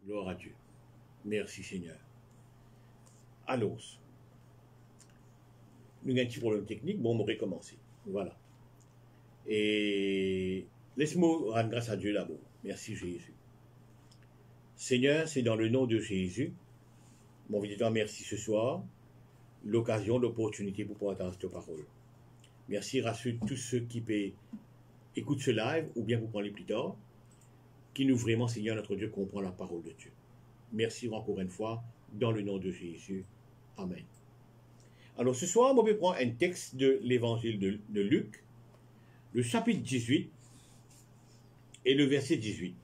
Gloire à Dieu. Merci Seigneur. Allons. Nous avons un petit problème technique, bon, on va recommencer. Voilà. Et laisse-moi rendre grâce à Dieu là-bas. Merci Jésus. Seigneur, c'est dans le nom de Jésus. Mon visiteur, merci ce soir. L'occasion, l'opportunité pour pouvoir entendre cette parole. Merci, rassure tous ceux qui écoutent ce live ou bien vous prendre les plus tard, qui nous vraiment, Seigneur, notre Dieu, comprend la parole de Dieu. Merci encore une fois, dans le nom de Jésus. Amen. Alors ce soir, on va prendre un texte de l'évangile de Luc, le chapitre 18 et le verset 18.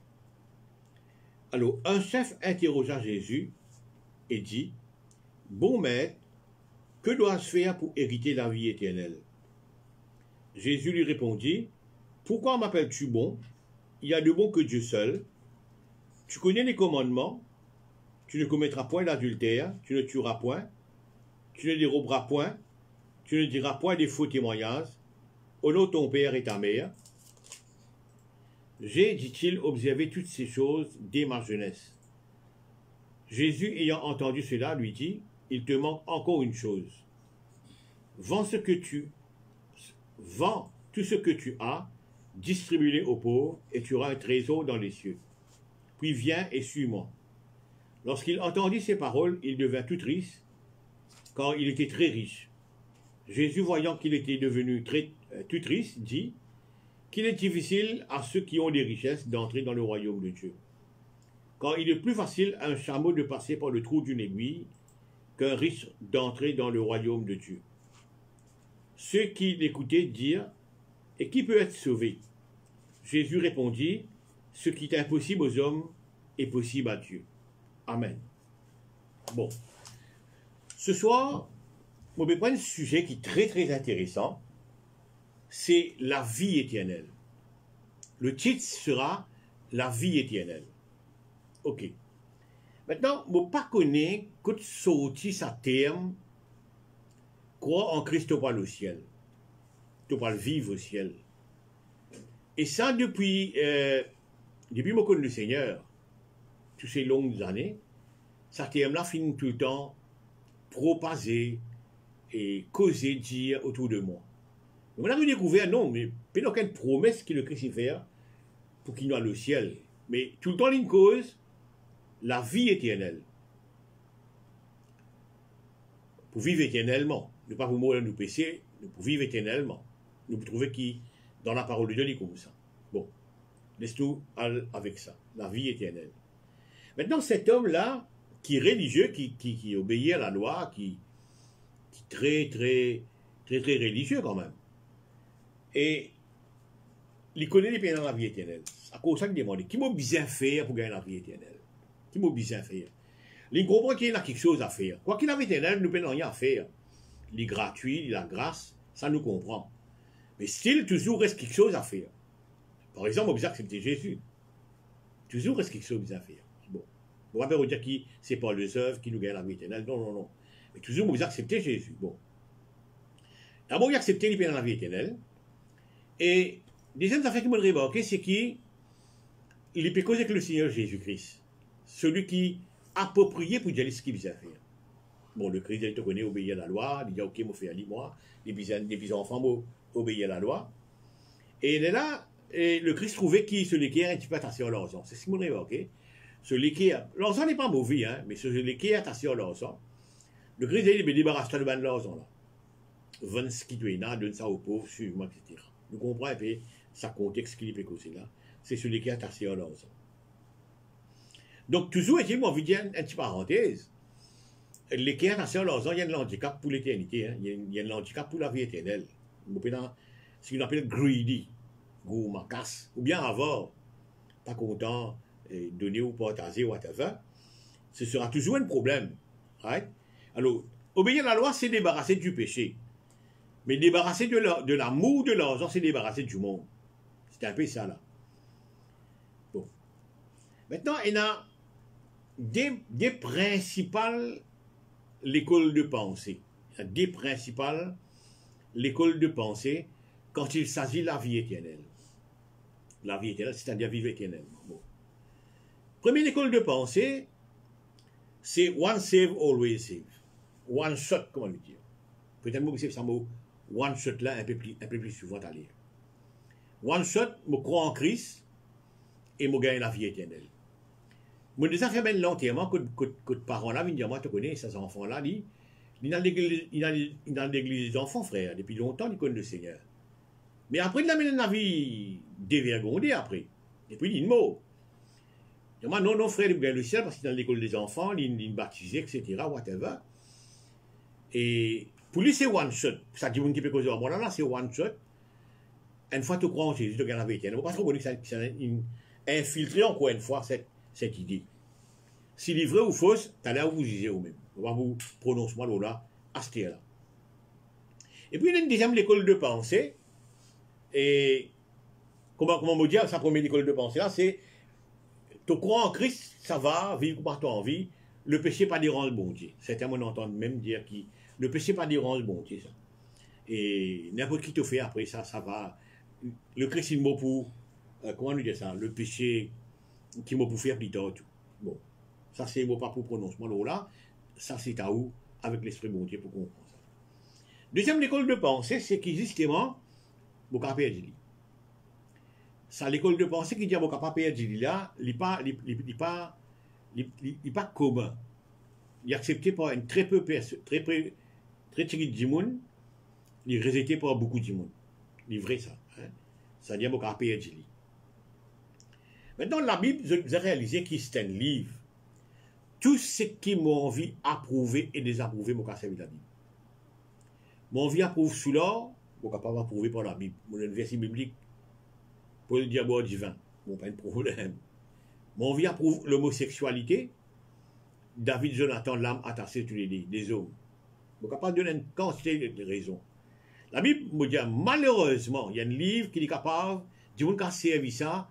Alors, un chef interrogea Jésus et dit, « Bon maître, que dois-je faire pour hériter la vie éternelle ?» Jésus lui répondit, « Pourquoi m'appelles-tu bon? Il y a de bon que Dieu seul. Tu connais les commandements. Tu ne commettras point d'adultère, tu ne tueras point, tu ne déroberas point, tu ne diras point des faux témoignages. Honore ton père et ta mère. J'ai, dit-il, observé toutes ces choses dès ma jeunesse. » Jésus, ayant entendu cela, lui dit, « Il te manque encore une chose. Vends tout ce que tu as, distribue-le aux pauvres, et tu auras un trésor dans les cieux. Puis viens et suis-moi. » Lorsqu'il entendit ces paroles, il devint tout triste, car il était très riche. Jésus, voyant qu'il était devenu tout triste, dit qu'il est difficile à ceux qui ont des richesses d'entrer dans le royaume de Dieu. Car il est plus facile à un chameau de passer par le trou d'une aiguille qu'un riche d'entrer dans le royaume de Dieu. Ceux qui l'écoutaient dirent, « Et qui peut être sauvé ?» Jésus répondit, « Ce qui est impossible aux hommes est possible à Dieu. » Amen. Bon. Ce soir, on va prendre un sujet qui est très très intéressant. C'est la vie éternelle. Le titre sera la vie éternelle. Ok. Maintenant, je ne pas connaître que sorti sa terme, croire en Christ, tu parles au ciel. Tu parles vivre au ciel. Et ça, depuis que je connais le Seigneur, toutes ces longues années, sa terme-là finit tout le temps propager et causer, dire autour de moi. On a découvert, non, mais il n'y a aucune promesse que le Christ fait pour qu'il aille au ciel. Mais tout le temps, il y a une cause, la vie éternelle. Pour vivre éternellement. Ne pas vous mourir de péché, mais pour vivre éternellement. Nous pouvons trouver qui, dans la parole de Dieu, il est comme ça. Bon, laisse-nous aller avec ça, la vie éternelle. Maintenant, cet homme-là, qui est religieux, qui obéit à la loi, qui est très religieux quand même, et il connaît les biens dans la vie éternelle. À cause de ça, il demande, qui m'a bien faire pour gagner la vie éternelle? Qui m'a bien faire? Il comprend qu'il y a quelque chose à faire. Quoi qu'il a vie éternelle, nous n'avons rien à faire. Il est gratuit, il a grâce, ça nous comprend. Mais s'il toujours reste quelque chose à faire. Par exemple, on peut accepter Jésus. Toujours reste quelque chose à faire. Bon. On va pas dire que c'est pas les œuvres qui nous gagnent la vie éternelle. Non, non, non. Mais toujours, on peut accepter Jésus. Bon. D'abord, il a accepté les dans la vie éternelle. Et deuxième affaire qui m'a remarqué, c'est qu'il peut causer avec le Seigneur Jésus-Christ. Celui qui approprié pour dire ce qu'il vient faire. Bon, le Christ, il te connaît, obéir à la loi. Il dit, ok, moi, fais à moi. Les petits enfants, moi, obéir à la loi. Et il est là, et le Christ trouvait qu'il se l'équerre un petit peu attention à l'argent. C'est ce qu'il m'a remarqué. Ce l'équerre, l'argent n'est pas mauvais, hein, mais ce l'équerre attention à l'argent. Le Christ, il me débarrasse-toi de l'argent, là. Vends ce qui doit y donne ça aux pauvres, suivez-moi, etc. Nous comprenons un peu sa contexte qu'il peut causer là. C'est celui qui est attaché à l'argent. Donc, toujours est-il, moi, envie de dire une petite parenthèse. Les qui est attaché à l'argent, il y a un handicap pour l'éternité, hein. Il y a un handicap pour la vie éternelle. Ce qu'on appelle greedy, gourmand, casse, ou bien avoir, pas content, donner ou partager, whatever. Ce sera toujours un problème. Right? Alors, obéir à la loi, c'est débarrasser du péché. Mais débarrasser de l'amour de l'argent, c'est débarrasser du monde. C'est un peu ça, là. Bon. Maintenant, il y a des principales l'école de pensée. Il y a des principales l'école de pensée quand il s'agit de la vie éternelle. La vie éternelle, c'est-à-dire vivre éternellement. Bon. Première école de pensée, c'est one save, always save. One shot, comment le dire. Peut-être que c'est ça mot one shot là un peu plus souvent à lire. One shot, je crois en Christ et je gagne la vie éternelle. Je déjà fait bien longtemps que parents là viennent dire, moi, tu connais ces enfants-là, ils dans l'église des enfants, frère. Depuis longtemps, ils connaissent le Seigneur. Mais après, il amène la vie dévergondée après. Et puis, il dit, mot. Moi, non, frère, il gagne le ciel parce qu'il est dans l'école des enfants, il est baptisé, etc., whatever. Et pour lui, c'est one shot. Ça dit, qui peut causer à moi, là, c'est one shot. Une fois que tu crois en Jésus, tu gagnes la vie éternelle. Parce que ça a infiltré encore une fois cette idée. Si c'est vrai ou fausse, tu allez vous juger vous-même. On va vous prononcer moi là, à ce là. Et puis, il y a une deuxième école de pensée. Et comment me dire, sa première école de pensée là, c'est tu crois en Christ, ça va, vivre par toi en vie. Le péché pas dérange le bon Dieu. Certains m'en entendent même dire que le péché pas dérange le bon Dieu. Ça. Et n'importe qui te fait après ça, ça va. Le Christ, il m'a pour, comment nous dire ça, le péché qui m'a pour faire plus tard. Tout. Bon, ça c'est pas pour prononcement là. Ça c'est à où, avec l'esprit bon Dieu pour comprendre ça. Deuxième école de pensée, c'est que justement, vous avez perdu. Ça, l'école de pensée qui dit que vous n'avez pas perdu là, il n'est pas commun. Il est accepté par un très petit de monde, il est rejeté par beaucoup de monde. C'est vrai ça. Hein? Ça dit que vous n'avez pas perdu. Maintenant, la Bible, vous avez réalisé que c'est un livre. Tout ce qui m'a envie d'approuver et désapprouver, je vais servir la Bible. Mon envie d'approuver sous l'or, je ne vais pas approuver par la Bible. Mon verset biblique, pour le diable divin, bon, pas de problème. Mon envie d'approuver l'homosexualité, David Jonathan, l'âme attachée tous les des hommes. Je ne vais pas donner une quantité de raisons. La Bible me dit, malheureusement, il y a un livre qui est capable, du monde qui a servi ça,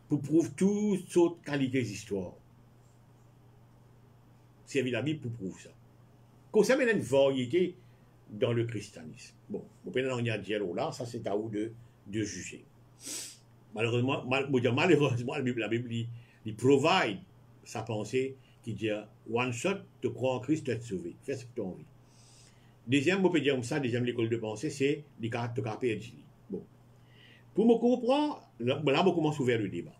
pour prouver toutes sortes de qualités d'histoire. Servi la Bible pour prouver ça. Comme ça, il y a une variété dans le christianisme. Bon, on y a dit là, ça c'est à vous de juger. Malheureusement, la Bible il provide sa pensée qui dit one shot, te crois en Christ, tu es sauvé. Fais ce que tu as envie. Deuxième, on peut dire comme ça, deuxième l'école de pensée, c'est les cartes de carpé. Bon. Pour me comprendre, là, on commence à ouvrir le débat.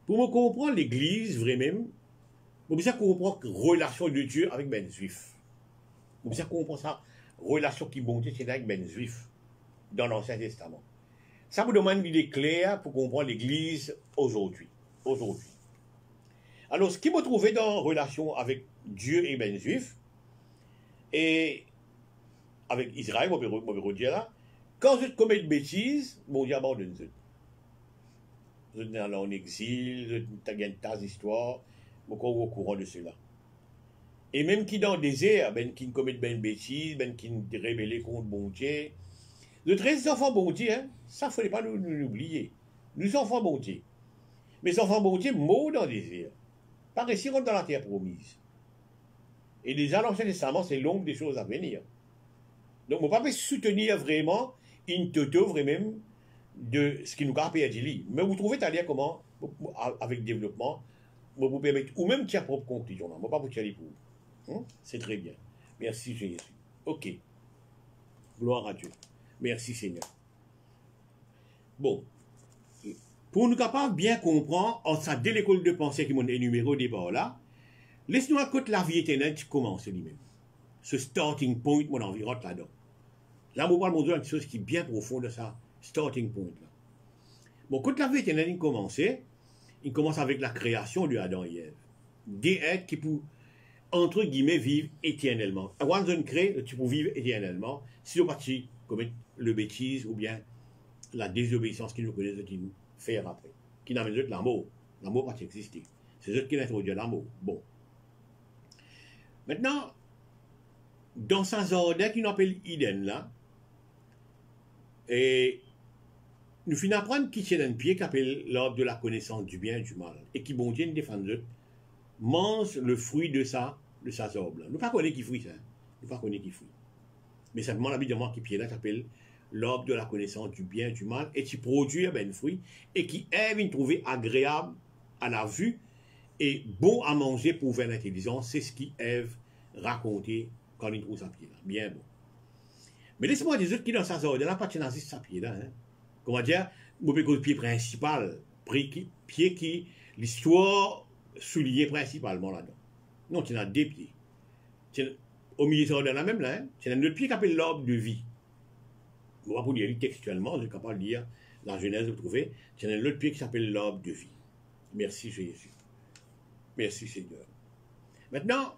Pour me comprendre l'Église, vraiment, on peut comprendre la relation de Dieu avec ben juif. On peut comprendre ça, relation qui bon Dieu, c'est avec ben juif dans l'Ancien Testament. Ça vous demande une idée claire pour comprendre l'Église aujourd'hui. Alors, ce qui m'a trouvé dans la relation avec Dieu et ben juif, et avec Israël, on peut dire là, quand vous commettez une bêtise, bon Dieu abandonne vous. Vous êtes en exil, vous avez une tas d'histoire, vous êtes au courant de cela. Et même qui dans le désert, ben qui commettent une bêtise, ben qui rébellent contre bon Dieu, de 13 enfants bon Dieu, hein, ça ne fallait pas nous l'oublier. Nous enfants bon Dieu. Mais les enfants bon Dieu morts dans le désert. Pas réussir dans la terre promise. Et déjà, l'Ancien Testament, c'est l'ombre des choses à venir. Donc, on ne peut pas soutenir vraiment une toto vraiment de ce qui nous a perdu. Mais vous trouvez à lire comment, avec développement, vous permettre, ou même tirer propre conclusion. Je ne vais pas vous tirer pour vous. C'est très bien. Merci Jésus. Ok. Gloire à Dieu. Merci Seigneur. Bon. Pour nous capables bien comprendre, en ça, dès l'école de pensée qui m'ont énuméré au départ là, laisse-nous écouter la vie éternelle qui commence lui-même. Ce starting point, mon environnement là-dedans. Là, on parle de quelque chose qui est bien profond de ça, starting point là. Bon, quand la vie éternelle il commence avec la création de Adam et Ève. Des êtres qui peuvent, entre guillemets, vivre éternellement. Avant de créer, tu peux vivre éternellement si on partit commettre le bêtise ou bien la désobéissance qui nous connaissent qui nous faire après. Qui n'amène pas l'amour. L'amour pas exister. C'est eux qui introduisent l'amour. Bon. Maintenant, dans ce jardin qu'on appelle Eden là, et nous finissons d'apprendre qui tient un pied qui appelle l'arbre de la connaissance du bien et du mal, et qui bon Dieu nous défend mange le fruit de sa arbre là. Nous ne pas connaître qui fruit ça. Nous ne pas connaître qui fruit. Mais simplement l'habitude qui pied là qui appelle l'arbre de la connaissance du bien et du mal, et qui produit un fruit, et qui aime trouver agréable à la vue, et bon à manger pour faire l'intelligence. C'est ce qu'Ève racontait quand il trouve sa pied là. Bien bon. Mais laisse-moi dire autres qui dans sa zone, là, pas de sa pied là. Hein. Comment dire, le pied principal, pied qui, l'histoire soulignée principalement là-dedans. Non, tu as deux pieds. Au milieu de la même là, hein, tu as un autre pied qui s'appelle l'arbre de vie. On va vous lire textuellement, je suis capable de lire la Genèse, vous trouvez, tu as un autre pied qui s'appelle l'arbre de vie. Merci Jésus. Merci Seigneur. Maintenant,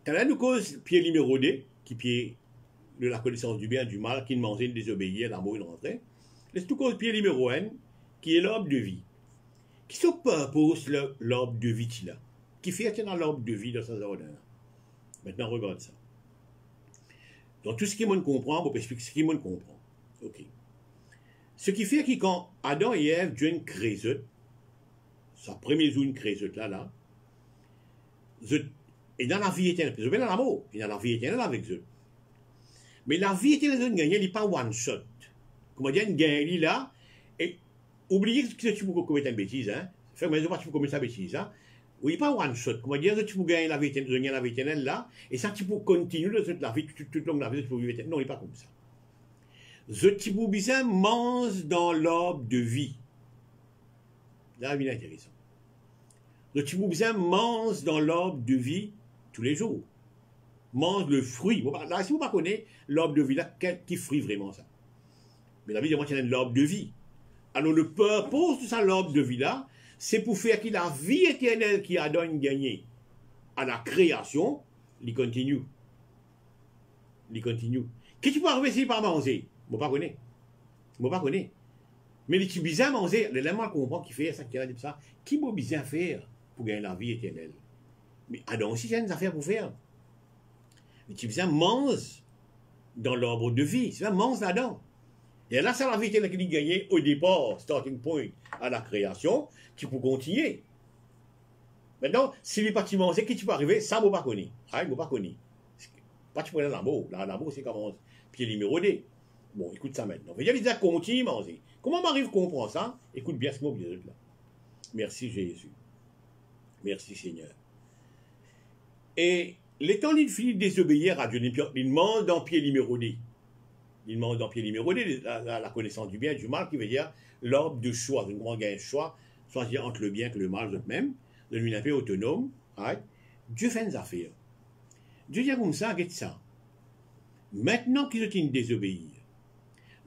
tu as là nous cause pied numéro 2, qui pied de la connaissance du bien et du mal, qui ne mangeait, ne désobéir, l'amour, une rentrée. Laisse tout cause pied numéro 1, qui est l'arbre de vie. Qui se purpose l'arbre de vie là? Qui fait dans l'arbre de vie dans sa zone là? Maintenant, regarde ça. Donc, tout ce qui monde comprend, on peut expliquer ce qui monde comprend. OK. Ce qui fait que quand Adam et Ève, Dieu crée sa première jour, une crée là, et dans la vie éternelle, ils ont dans l'amour, et dans la vie éternelle avec eux. Mais la vie éternelle, elle n'est pas one shot. Comment dire, une gagne là, et oubliez que tu peux commettre une bêtise, hein. Fais-moi pas tu peux commettre une bêtise, hein. Oui, pas one shot. Comment dire, tu peux gagner la vie éternelle là, et ça, tu peux continuer de toute la vie, toute longue la vie, tu peux vivre éternelle. Non, il n'est pas comme ça. Ce petit bien mange dans l'arbre de vie. Là, il est intéressant. Le petit bien mange dans l'arbre de vie tous les jours. Mange le fruit. Là, si vous ne connaissez pas l'arbre de vie, là, qui fruit vraiment ça? Mais la vie, il y a l'arbre de vie. Alors, le purpose de ça, l'arbre de vie là, c'est pour faire que la vie éternelle qui a donné gagné à la création, il continue. Il continue. Qu'est-ce que tu peux arriver s'il pas manger? Je ne connais pas. Je ne connais pas. Mais les petits bizarres manger, l'élément qu'on comprend qui fait ça, qui a dit ça, qui m'a bizarre faire pour gagner la vie éternelle? Mais Adam aussi, il y a des affaires pour faire. Les petits bizarres mangent dans l'arbre de vie. C'est là, mange là-dedans. Et là, c'est la vie éternelle qui a gagné au départ, starting point, à la création, qui peut continuer. Maintenant, si les petits manger, qu'est-ce qui peut arriver? Ça, je ne connais pas. Ah, je ne connais pas. Pas tu prends l'amour. L'amour, c'est comment? Pied numéro 2. Bon, écoute ça maintenant. Il y a des continue à manger. Comment m'arrive à comprendre ça? Écoute bien ce mot là. Merci Jésus. Merci Seigneur. Et l'étant il finit de désobéir à Dieu, il demande dans pied numéro 2. Il demande dans pied numéro 2 la connaissance du bien et du mal, qui veut dire l'ordre de choix. Donc, on gagne un choix, soit entre le bien que le mal, même, de lui un peu autonome. Right? Dieu fait des affaires. Dieu dit comme ça, regarde ça. Maintenant qu'ils ont désobéir,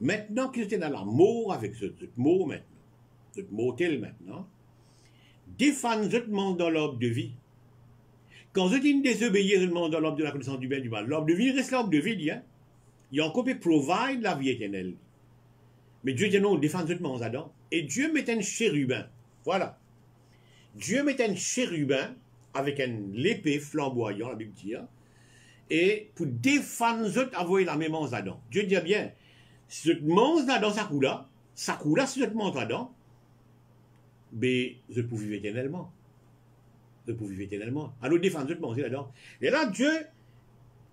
maintenant qu'ils étaient dans la mort avec ce mot maintenant, ce mot tel maintenant, défendre ce monde dans l'ordre de vie. Quand je dis désobéir, je demande dans l'ordre de la connaissance du bien et du mal. L'ordre de vie reste l'ordre de vie, hein. Il y a encore peut provide la vie éternelle. Mais Dieu dit non, défendre ce monde là-dedans. Et Dieu met un chérubin. Voilà. Dieu met un chérubin avec une épée flamboyant, la Bible dit, et pour défendre ce avoir la même chose là-dedans. Dieu dit bien, si ce monde là-dedans, ça coule là, si ce monde là-dedans, mais je peux vivre éternellement. Je peux vivre éternellement. Alors défendre ce monde là-dedans. Et là, Dieu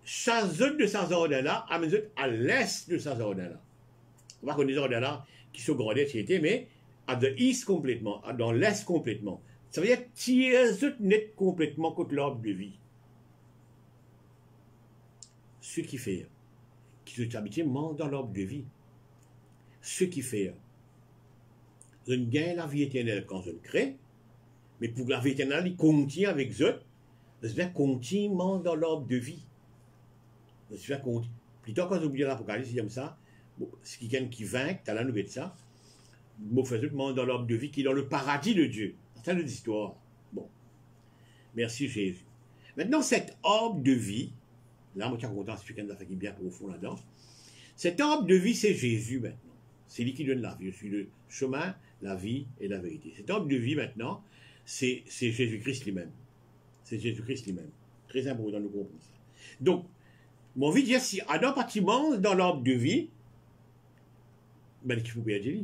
chasse de sa ordre là, amène à l'est de sa ordre là. On va connaître les ordres là qui sont grandés, mais à the east complètement, dans l'est complètement. Ça veut dire tirer net complètement contre l'ordre de vie. Ce qui fait, qui se habituent mange dans l'ordre de vie. Ce qui fait, je ne gagne la vie éternelle quand je le crée, mais pour la vie éternelle, il contient avec eux, je vais continuer dans l'ordre de vie. Je vais continuer. Plutôt quand j'oublie l'Apocalypse, il y a ça, c'est quelqu'un qui vainc, tu as la nouvelle de ça, je fais tout dans l'ordre de vie qui est dans le paradis de Dieu. C'est une histoire. Bon. Merci Jésus. Maintenant, cet arbre de vie, là, moi, je suis content, c'est quelqu'un qui est bien profond là-dedans. Cet arbre de vie, c'est Jésus maintenant. C'est lui qui donne la vie. Je suis le chemin, la vie et la vérité. Cet arbre de vie maintenant, c'est Jésus-Christ lui-même. C'est Jésus-Christ lui-même. Très important de comprendre ça. Donc, mon envie de dire, si Adam bâtiment dans l'arbre de vie, ben, il faut bien dire.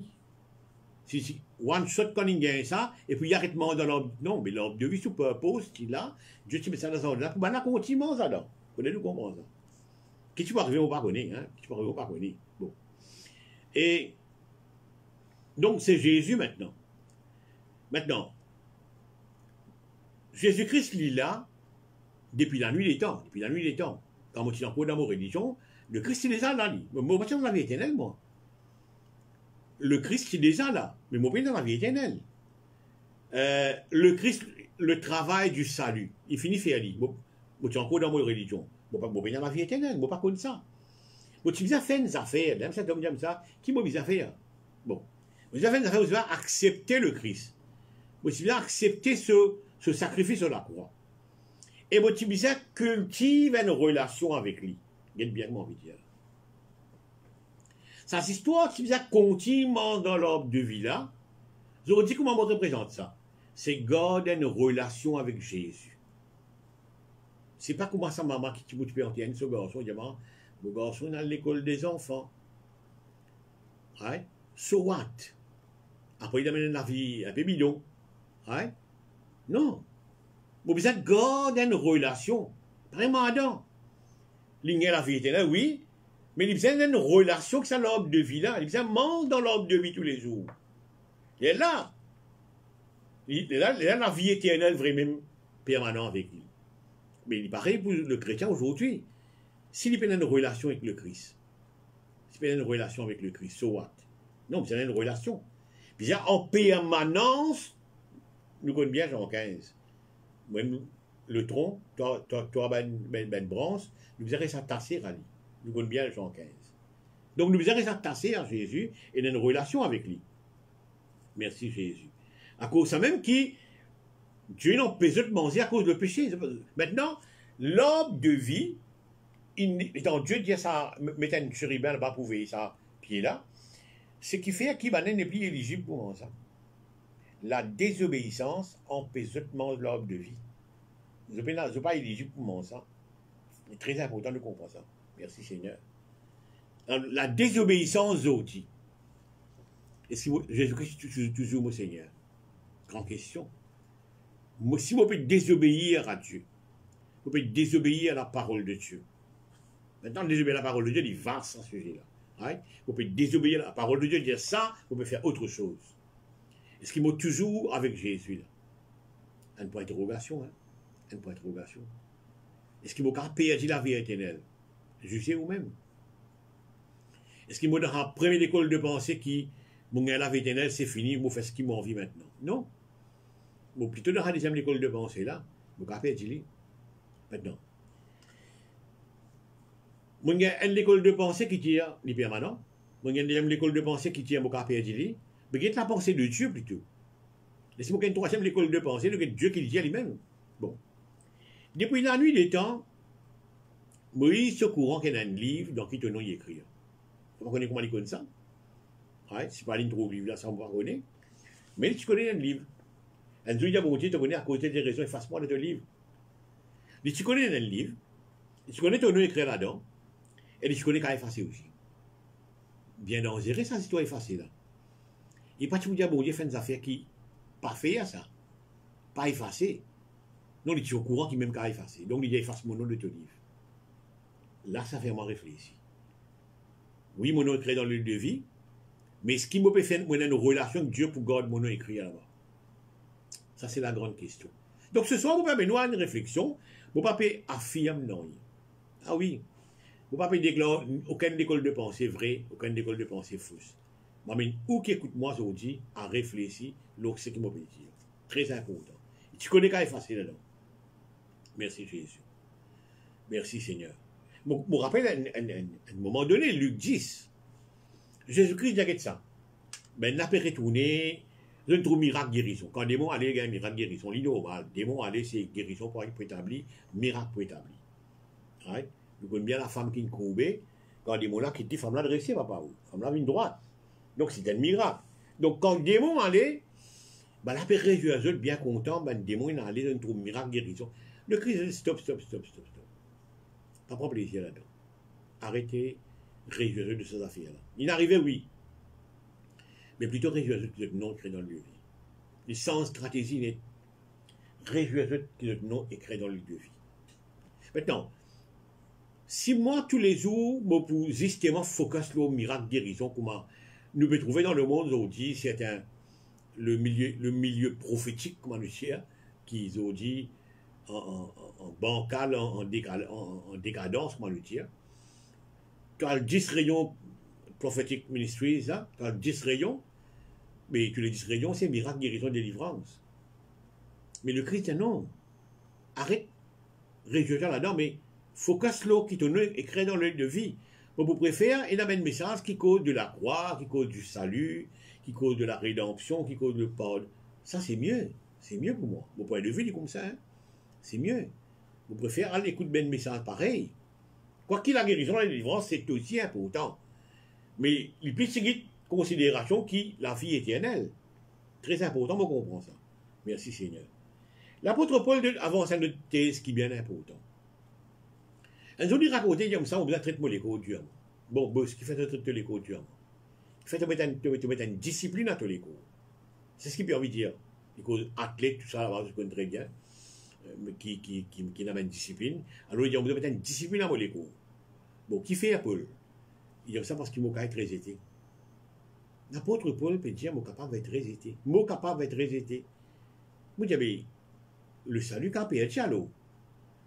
Si one shot quand il gagne ça, et puis il arrête dans l'arbre. Non, mais l'arbre de vie sous purpose qu'il a, Dieu te met ça dans ce ordre-là, pour maintenant continuer ça là. Vous allez nous comprendre ça. Qu'est-ce qui peut arriver au pardonner, hein? Qu'est-ce qui peut arriver au pardonner? Bon. Et donc c'est Jésus maintenant. Maintenant, Jésus-Christ, il est là, depuis la nuit des temps. Depuis la nuit des temps. Quand on est encore dans nos religions, le Christ est déjà là. Moi, je suis dans la vie éternelle, moi. Le Christ est déjà là. Mais moi, je suis dans la vie éternelle. Le Christ, le travail du salut, il finit faire lui. Moi, je suis encore dans mon religion. Moi, je suis dans la vie éternelle. Moi, pas comme ça. Moi, tu as fait des affaires. Même ça, comme ça, qui m'a mis à faire? Bon. Vous avez fait des affaires, vous avez accepté le Christ. Vous avez accepté ce sacrifice sur la croix. Et vous avez cultive une relation avec lui. Il y a bien envie de dire. Ça, c'est histoire qui vous a continuellement dans l'ordre de vie là. Je vous dis comment on représente ça. C'est garder une relation avec Jésus. C'est pas comment ça, maman, qui vous peut entendre ce garçon, dit, mon garçon est dans l'école des enfants. Right? So what? Après, il amène la vie un peu bidon. Right? Non. Vous besoin de garder une relation. Vraiment, Adam. L'igner la vie éternelle, oui. Mais il besoin d'une relation que ça l'ordre de vie là. Il besoin de manger dans l'ordre de vie tous les jours. Il est là. Il est là la vie éternelle vraiment permanente avec lui. Mais il paraît pour le chrétien aujourd'hui. S'il a une relation avec le Christ, s'il a une relation avec le Christ, so what? Non, c'est une relation. Puis en permanence, nous connaissons bien Jean 15. Même le tronc, toi, ben branche, nous avons s'attasser à lui. Nous connaissons bien Jean 15. Donc nous avons s'attasser à Jésus et une relation avec lui. Merci Jésus. À cause de ça même qui, Dieu n'empêche de manger à cause du péché. Maintenant, l'arbre de vie, étant Dieu dit ça, mettre une chérubin là-bas pour veiller ça, pied là, ce qui fait qu'il n'est plus éligible pour manger ça. La désobéissance empêche de manger l'arbre de vie. Je ne suis pas éligible pour manger ça. C'est très important de comprendre ça. Merci Seigneur. La désobéissance aussi. Est-ce que Jésus-Christ toujours mon Seigneur? Grande question. Si vous pouvez désobéir à Dieu, vous pouvez désobéir à la parole de Dieu. Maintenant, désobéir à la parole de Dieu, il va sans ce sujet-là. Right? Vous pouvez désobéir à la parole de Dieu, dire ça, vous pouvez faire autre chose. Est-ce qu'il m'a toujours avec Jésus là? Un point d'interrogation, hein? Un point d'interrogation. Est-ce qu'il m'a perdu la vie éternelle? Jugez vous-même. Est-ce qu'il m'a dans la première école de pensée qui, mon la vie éternelle, c'est fini, je fais ce qui m'a envie maintenant? Non. Bon, plutôt dans la deuxième école de pensée là, je vais perdu maintenant. Mon gars, une école de pensée qui tire les permanents. Mon gars, une deuxième école de pensée qui tire mon cas perdu. Mais qui est la pensée de Dieu plutôt. Et si mon gars, une troisième école de pensée, c'est Dieu qui le dit à lui-même. Bon. Depuis la nuit des temps, Moïse est au courant qu'il y a un livre dans qui ton nom y écrit. Vous connaissez comment il connaît ça? Ouais, c'est pas une trop livre là, ça on va connaître. Mais tu connais un livre. Un jour, il y a bon Dieu, tu connais à côté des raisons, efface-moi de ton livre. Mais tu connais un livre, tu connais ton nom écrit là-dedans, et tu connais qu'à effacer aussi. Bien dangereux, ça, si tu as effacé là. Et pas tu vous dis, bon Dieu, fait des affaires qui, pas fait à ça, pas effacer. Non, il est au courant qu'il même qu'à effacer. Donc, il dit, efface mon nom de ton livre. Là, ça fait moi réfléchir. Oui, mon nom est écrit dans le livre de vie, mais ce qui me peut faire, moi, une relation avec Dieu pour garder mon nom écrit là-bas. Ça, c'est la grande question. Donc, ce soir, vous pouvez nous une réflexion, vous pouvez affirmer non. Ah oui, vous pouvez déclarer aucune école de pensée vraie, aucune école de pensée fausse. Mais où qui écoute moi aujourd'hui à réfléchir, ce qui m'a dit. Très important. Tu connais qu'à effacer là-dedans. Merci Jésus. Merci Seigneur. Je me rappelle à un moment donné, Luc 10, Jésus-Christ dit ça. Ben, n'a pas retourné, je trouve miracle guérison. Quand des démon allait, il y a un miracle guérison. C'est normal. Démon allait, c'est guérison pour établir, miracle pour établir. Right? Vous connaissez bien la femme qui est courbée. Quand des démon là, qui dit, femme là, dressée, papa, femme là, une droite. Donc, c'est un miracle. Donc, quand le démon allait, ben, la paix réjouir bien content, ben, le démon il allait dans un trou miracle guérison. Le Christ dit stop. Pas prendre plaisir là-dedans. Arrêtez, réjouir de ces affaires-là. Il arrivait, oui. Mais plutôt réjouir que notre nom écrit dans le livre de vie. Les sans stratégie n'est réjouir que notre nom écrit dans le livre de vie. Maintenant, si moi, tous les jours, je peux justement focus sur le miracle guérison, comment nous pouvons trouver dans le monde aujourd'hui, c'est le milieu prophétique, comment nous dire, qu'ils ont dit en bancal, en décadence, comment le dire. Quand 10 rayons prophétiques ministries, là, quand 10 rayons, mais tous les 10 rayons, c'est miracle, guérison, délivrance. Mais le chrétien, non. Arrête, réjouis-toi là-dedans, mais focus l'eau qui te et crée dans l'œil de vie. Moi, vous préférez, il y a un message qui cause de la croix, qui cause du salut, qui cause de la rédemption, qui cause de pardon. Ça, c'est mieux. C'est mieux pour moi. Mon point de vue, il est comme ça. Hein? C'est mieux. Vous préférez aller écouter un message pareil. Quoi qu'il la guérison, la délivrance, c'est aussi important. Mais les plus seguides considération qui la vie éternelle. Très important, on comprend ça. Merci Seigneur. L'apôtre Paul avance à une thèse qui est bien important. Un jour, il racontait comme ça, on vous a traité l'écho durement. Bon, ce qui fait traiter l'écho durement. Il fait te mettre une discipline à tous les cours. C'est ce qu'il peut envie de dire. Les cours athlètes, tout ça, là-bas, je connais très bien, qui n'a pas une discipline. Alors, il dit, on vous mettre une discipline à les cours. Bon, qui fait Paul? Il dit ça parce qu'il m'a très été. L'apôtre Paul peut dire, mot capable d'être résété. Mot capable d'être résété. Vous dites, le salut quand peut être chalot.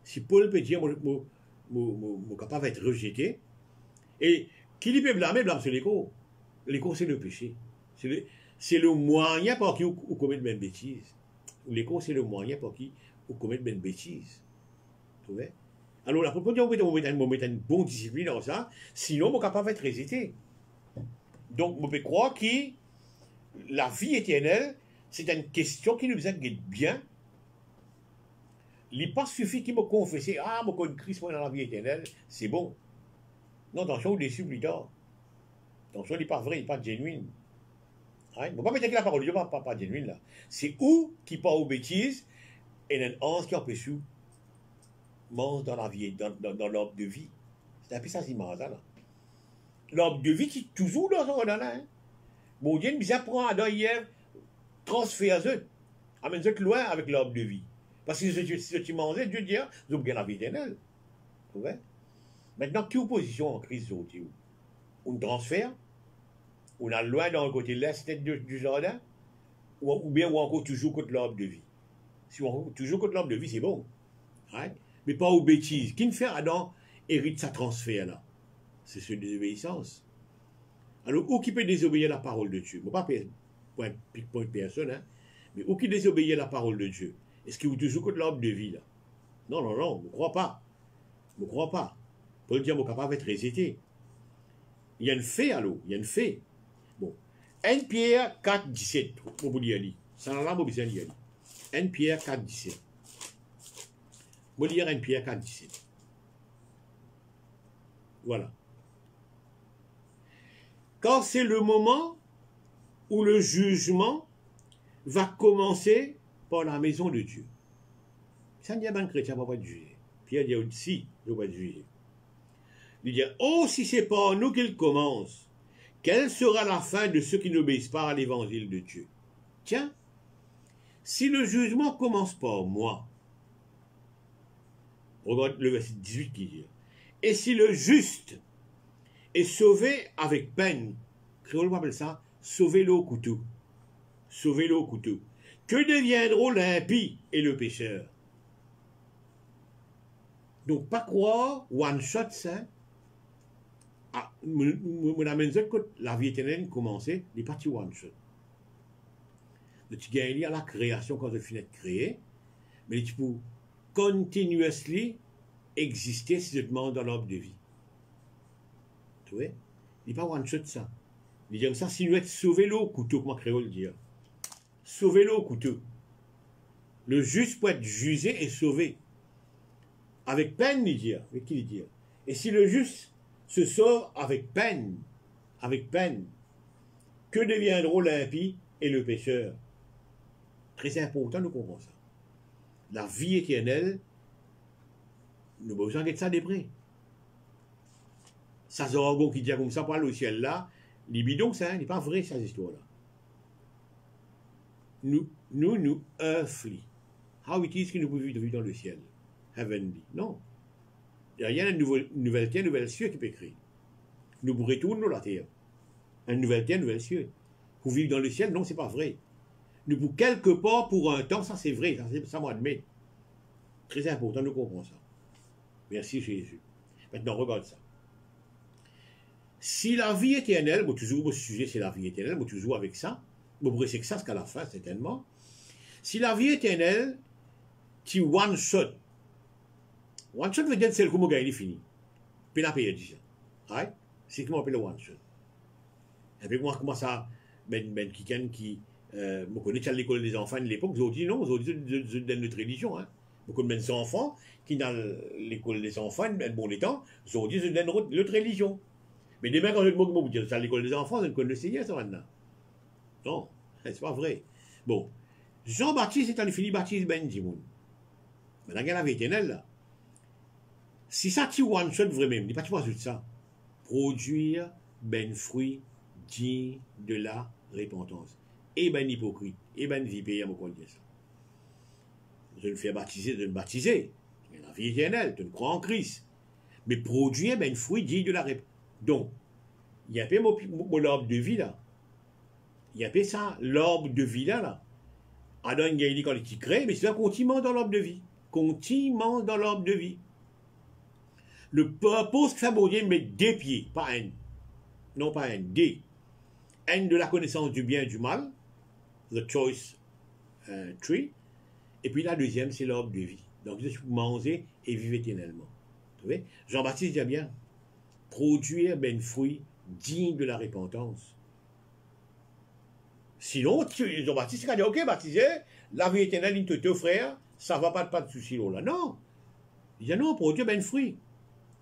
Si Paul peut dire, mot capable d'être rejeté, et qui lui peut blâmer sur l'écho? L'écho, c'est le péché. C'est le moyen par qui on commet de même bêtise. L'écho, c'est le moyen par qui on commet de même bêtise. Vous trouvez? Alors, la proposition, on met une bonne discipline dans ça, sinon, on est capable d'être hésité. Donc, on peut croire que la vie éternelle, c'est une question qui nous aide bien. Il n'est pas suffit qu'il me confesse, ah, je connais Christ dans la vie éternelle, c'est bon. Non, attention, on est déçu plus tard. Attention, il n'est pas vrai, il n'est pas genuine. On ne peut pas mettre que la parole de Dieu n'est pas genuine là. C'est où qui part aux bêtises et un ange qui empêche mange dans la vie, dans l'arbre de vie. C'est un peu ça, c'est marrant là. L'arbre de vie qui est toujours dans son ordre là. Bon Dieu, il prend Adam hier, transfère eux, amène eux loin avec l'arbre de vie. Parce que si tu manges, Dieu dit, vous avez la vie éternelle. Vous voyez? Maintenant, quelle position en Christ aujourd'hui? On transfère, on a loin dans le côté l'est du jardin, ou bien on encore toujours contre l'arbre de vie. Si on toujours contre l'arbre de vie, c'est bon. Right? Mais pas aux bêtises. Qui ne fait Adam hérite sa transfert là? C'est ce désobéissance. Alors, où qui peut désobéir la parole de Dieu? Pas pour une personne, hein? Mais où qui désobéit la parole de Dieu? Est-ce que vous toujours contre l'arbre de vie là? Non, non, non, je ne crois pas. Je ne crois pas. Pour le dire, je suis capable d'être récité. Il y a une fée, alors, il y a une fée. Bon. 1 Pierre 4, 17. On vous dit, ça n'a pas besoin de dire. 1 Pierre 4, 17. On va lire 1 Pierre 4, 17. Voilà. Car c'est le moment où le jugement va commencer par la maison de Dieu. Ça ne dit pas un chrétien ne va pas être jugé. Pierre dit aussi, il ne va pas être jugé. Il dit, oh, si c'est par nous qu'il commence, quelle sera la fin de ceux qui n'obéissent pas à l'évangile de Dieu? Tiens, si le jugement commence par moi, regarde le verset 18 qui dit, et si le juste est sauvé avec peine, créole appelle ça, sauver l'eau au couteau. Sauver l'eau au couteau. Que deviendront l'impie et le pécheur? Donc, pas croire, one shot, ça. Ah, mon amène que la vie éternelle commençait, il n'est pas one shot. Donc, tu gagnes à la création quand tu finis de créer, mais tu peux continuously exister si tu te demandes dans l'arbre de vie. Tu vois? Il n'est pas one shot, ça. Il dit comme ça, si nous êtes sauvé l'eau au couteau, comment créole dire? Sauver l'eau au couteau. Le juste peut être jugé et sauvé. Avec peine, il dit. Avec qui il dit? Et si le juste se sauve avec peine, que deviendront l'impie et le pécheur? Très important de comprendre ça. La vie éternelle, nous avons besoin d'être ça des près. Ça, c'est un qui dit comme ça pour aller au ciel là, les bidons, ça n'est pas vrai, cette histoire-là. Nous earthly. How it is que nous pouvons vivre dans le ciel? Heavenly. Non. Il n'y a rien de nouvelle terre, nouvelle cieux qui peut créer. Nous retournons dans la terre. Une nouvelle terre, nouvelle cieux. Pour vivre dans le ciel, non, c'est pas vrai. Nous, pour quelque part, pour un temps, ça c'est vrai, ça m'admet. Très important, nous comprenons ça. Merci Jésus. Maintenant, regarde ça. Si la vie éternelle, bon, toujours, le sujet c'est la vie éternelle, bon, toujours avec ça, bon, c'est que ça, c'est qu'à la fin, certainement. Si la vie éternelle, tu one shot veut dire c'est le coup où il est fini. Puis la paye dit ça. Right? C'est comment on appelle le one shot. Et puis moi, comment ça, quelqu'un qui, me connaît à l'école des enfants de l'époque, ils ont dit non, ils ont dit de notre religion, hein. Beaucoup de enfants qui dans l'école des enfants, bon les temps, ils ont dit de notre religion. Mais demain, quand je me dis à l'école des enfants, je ne connaissais ça maintenant. Non, c'est pas vrai. Bon, Jean-Baptiste est allé finir baptiste Ben Dimoun. Maintenant, il y a la vie éternelle là. Si ça tu one shot vraiment, dis pas tu vois ça. Produire ben fruit digne de la repentance. Et ben hypocrite, et ben vipé, à me dire ça. Je le fais baptiser, de le baptiser. La vie éternelle, tu ne crois en Christ. Mais produire ben fruit digne de la repentance. Donc, il y a pas mon l'arbre de vie là. Il y a pas ça, l'arbre de vie là. Adam, il dit quand il crée, mais c'est un continent dans l'arbre de vie. Continent dans l'arbre de vie. Le purpose que ça veut dire, mais des pieds, pas un. Non, pas un, des. Un de la connaissance du bien et du mal, the choice tree. Et puis la deuxième, c'est l'arbre de vie. Donc, vous mangez et vivez éternellement. Vous voyez? Jean-Baptiste dit bien, produire ben fruit digne de la repentance. Sinon, Jean-Baptiste a dit, ok, baptisé, la vie éternelle, il te frère, ça va pas de souci là. Non. Il dit non, produire ben fruit.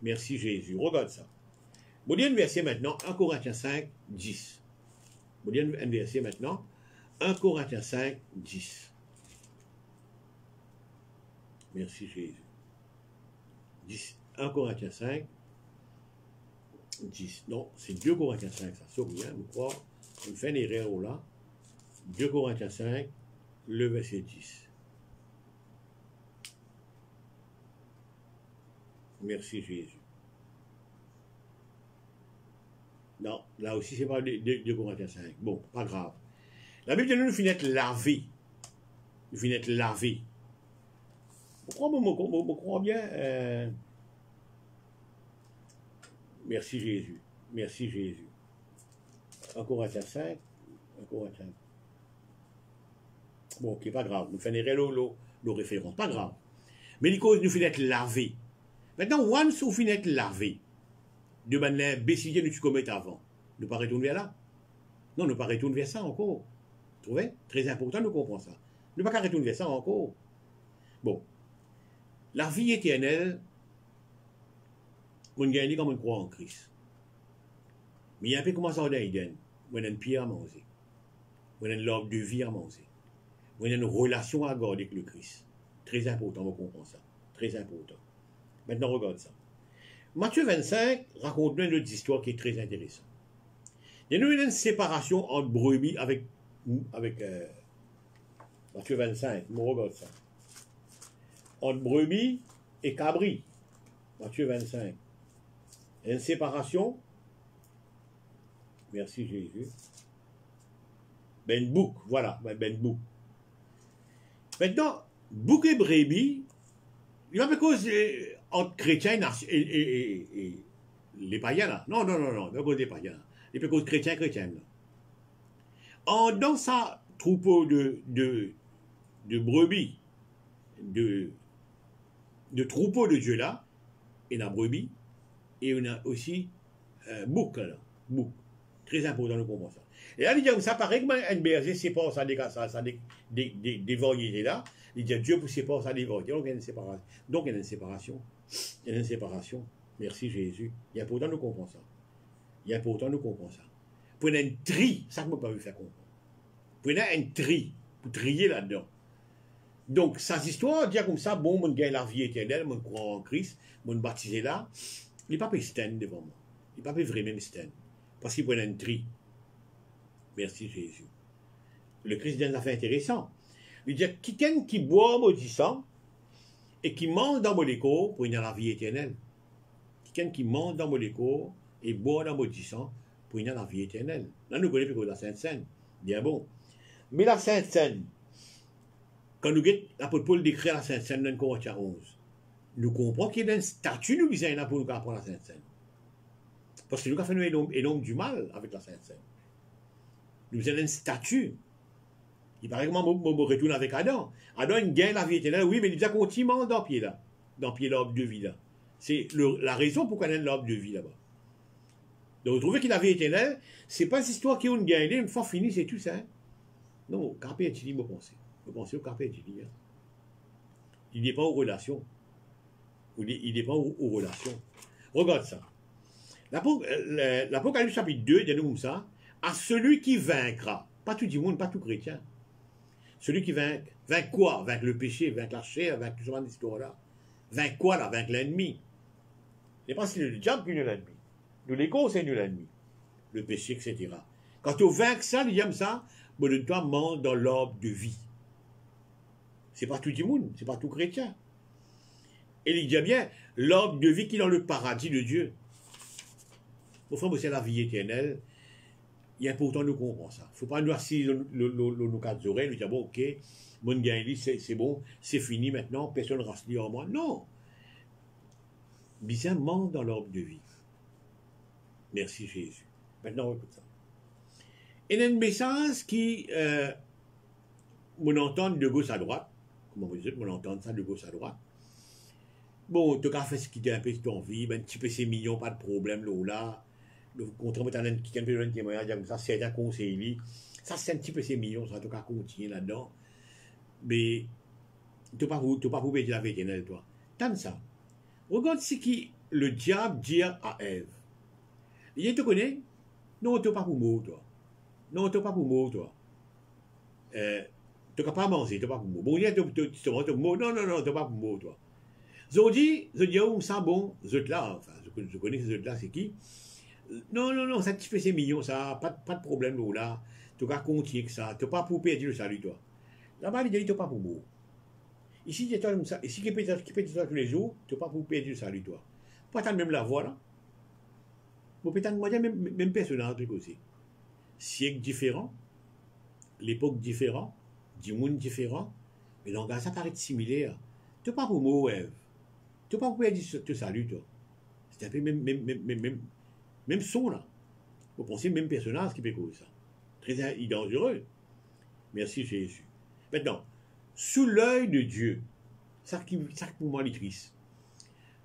Merci Jésus. Regarde ça. Vous dites un verset maintenant, 1 Corinthiens 5, 10. Vous dites un verset maintenant, 1 Corinthiens 5, 10. Merci Jésus. 10. 1 Corinthiens 5, 10. Non, c'est 2 Corinthiens 5, ça. Sorry, hein, vous croyez, on fait une erreur là. 2 Corinthiens 5, le verset 10. Merci Jésus. Non, là aussi, c'est pas 2 Corinthiens 5. Bon, pas grave. La Bible nous finit être lavé. Nous finit être lavé. Vous croyez bien. Merci Jésus. Merci Jésus. 1 Corinthiens 5. 1 Corinthiens. Bon, ok, pas grave. Nous faisons le référence. Pas grave. Mais les causes nous finit être lavé. Maintenant, once vous finissez de laver, de manière bécilier nous commettons avant, nous ne pas retourner vers là. Non, nous ne pas retourner vers ça encore. Vous trouvez? Très important, nous comprenons ça. Nous ne pas retourner vers ça encore. Bon. La vie éternelle, on gagne comme on croit en Christ. Mais il y a un peu comme ça dans Eden. On a une pierre à manger. On a une l'arbre de vie à manger. On a une relation à garder avec le Christ. Très important, on comprend ça. Très important. Maintenant, regarde ça. Matthieu 25 raconte une autre histoire qui est très intéressante. Il y a une séparation entre brebis avec Matthieu 25. On regarde ça. Entre brebis et cabri. Matthieu 25. Il y a une séparation. Merci Jésus. Ben bouc, voilà, ben bouc. Maintenant, bouc et brebis, il y a pas cause entre chrétiens et les païens là. Non, pas cause des païens. Il y a pas cause chrétiens. Dans sa troupeau de brebis, de troupeaux de Dieu là, il y a brebis, et il y a aussi bouc là. Bouc. Très important de comprendre ça. Et là, il dit comme ça, pareil que un berger sépare ça des variétés là. Il dit Dieu pour séparer ça des variétés. Donc il y a une séparation. Donc il y a une séparation. Il y a une séparation. Merci Jésus. Il est important de comprendre ça. Il est important de comprendre ça. Prenez un tri, ça que je ne peux pas vous faire comprendre. Prenez un tri, pour trier là-dedans. Donc, cette histoire, dire comme ça, bon, mon gagne la vie éternelle, mon croit en Christ, mon baptisé là, il n'est pas stand devant moi. Il n'est pas vraiment stand. Parce qu'il prend un tri. Merci Jésus. Le Christ dit une affaire intéressante. Il dit quelqu'un qui boit maudissant et qui mange dans mon écho pour y avoir la vie éternelle. Quelqu'un qui mange dans mon écho et boit dans maudissant pour y avoir la vie éternelle. Là, nous connaissons plus que la Sainte Seine. Bien bon. Mais la Sainte Seine, quand nous guettons l'apôtre Paul décrit la Sainte Seine dans Corinthiens 11, nous comprenons qu'il y a un statut nous disons pour nous apprendre la Sainte Seine. Parce que nous avons fait énorme du mal avec la Sainte Seine. Nous avons un statut. Il paraît que moi, je retourne avec Adam. Adam, il gagne la vie éternelle. Oui, mais il a continuellement dans le pied là. Dans le pied l'arbre de vie là. C'est la raison pourquoi il y a l'arbre de vie là-bas. Donc, vous trouvez qu'il a la vie éternelle, c'est pas une histoire qui a une gagne, une fois fini, c'est tout ça. Hein? Non, carpe diem, vous pensez. Vous pensez au carpe diem. Hein? Il dépend aux relations. Il dépend aux relations. Regarde ça. L'Apocalypse chapitre 2, dit nous comme ça, à celui qui vaincra, pas tout le monde, pas tout chrétien, celui qui vainc quoi? Vaincre le péché, vaincre la chair, vaincre tout ce genre d'histoire-là. Vaincre quoi là? Vaincre l'ennemi. Ce n'est pas si le diable qui est l'ennemi. Nous l'ego, c'est nous l'ennemi. Le péché, etc. Quand tu vaincre ça, il aime ça, bon, donne-toi mort dans l'ordre de vie. C'est pas tout le monde, c'est pas tout chrétien. Et il dit bien, l'ordre de vie qui est dans le paradis de Dieu. Au fond, c'est la vie éternelle. Il est important de comprendre ça. Il ne faut pas nous assis nos quatre oreilles, nous dire, bon, ok, mon gain, c'est bon, c'est fini maintenant, personne ne reste en moi. Non. Bien manque dans l'ordre de vie. Merci Jésus. Maintenant, on écoute ça. Il y a un message qui, on entend de gauche à droite. Comment vous dites, on entend ça de gauche à droite. Bon, tu as fait ce qui t'a un peu ton vie, un petit peu ces millions, pas de problème là. Le contrat, tu as un petit peu de témoignage comme ça, c'est un conseil. Ça, c'est un petit peu ces millions, ça, tu as continué là-dedans. Mais, tu n'as pas pour payer la vie éternelle, toi. T'aimes ça. Regarde ce que le diable dit à Ève. Il te connaît? Non, tu n'as pas pour mot, toi. Non, tu n'as pas pour mot, toi. Tu n'as pas manger, tu n'as pas pour mot. Bon, il y a te mot. Non, tu n'as pas pour mot, toi. Je dis, oh, ça, bon, là, enfin, je connais ces là, c'est qui? Non, ça te fait ces millions, ça, pas de problème, là. Tu as continué que ça. Tu n'as pas pour perdre le salut, toi. Là-bas, il dit, tu n'as pas pour mot. Ici, tu es comme ça. Ici, qui peut ça tous les jours, tu n'as pas pour perdre le salut, toi. Pas tant même la voix, là. Bon, peut-être moi, même personne un truc aussi. Siècle différent, l'époque différente, du monde différent, mais le langage, ça paraît similaire. Tu n'as pas pour mot, Ève. Tu n'as pas pour perdre le salut, toi. C'est un peu même son, là. Vous pensez même personnage qui peut causer ça. Très dangereux. Merci Jésus. Maintenant, sous l'œil de Dieu, ça pour moi est triste.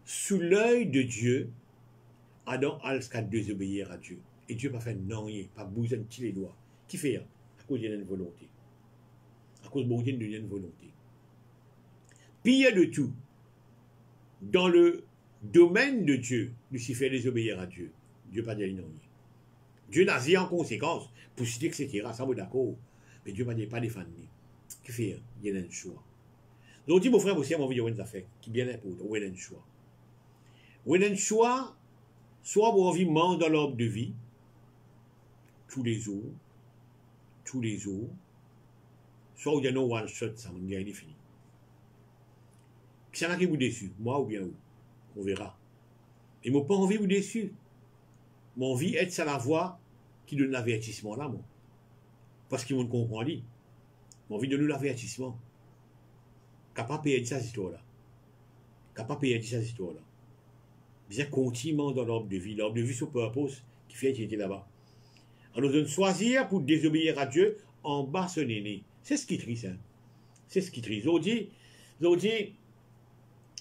Sous l'œil de Dieu, Adam a le désobéir à Dieu. Et Dieu n'a pas fait non, pas bouger un petit les doigts. Qui fait? À cause d'une volonté. À cause d'une volonté. Pire de tout, dans le domaine de Dieu, Lucifer désobéir à Dieu. Dieu n'a pas dit non. Dieu n'a dit en conséquence, pour citer, etc. Ça, vous d'accord. Mais Dieu n'a pas défendu. Qui fait? Il y a un choix. Donc, mon frère, aussi, mon vidéo, qui bien important. Il y a un choix. Il y a un choix. Soit vous avez manque dans l'ordre de vie, tous les jours, soit vous avez un one shot, ça vous gagne fini. Qui s'en a qui vous déçu, moi ou bien vous, on verra. Et moi, pas envie de vous déçu. Mon envie est ça la voix qui donne l'avertissement là, moi. Parce qu'ils vont comprendre. Mon envie de donner l'avertissement. Capable de payer cette histoire-là. Capable de payer cette histoire-là. Bien continuellement dans l'ordre de vie. L'ordre de vie sur purpose qui fait qu'il était là-bas. Alors, nous devons choisir pour désobéir à Dieu en bas son aîné. C'est ce qui est triste. Hein? C'est ce qui est triste. Nous dit,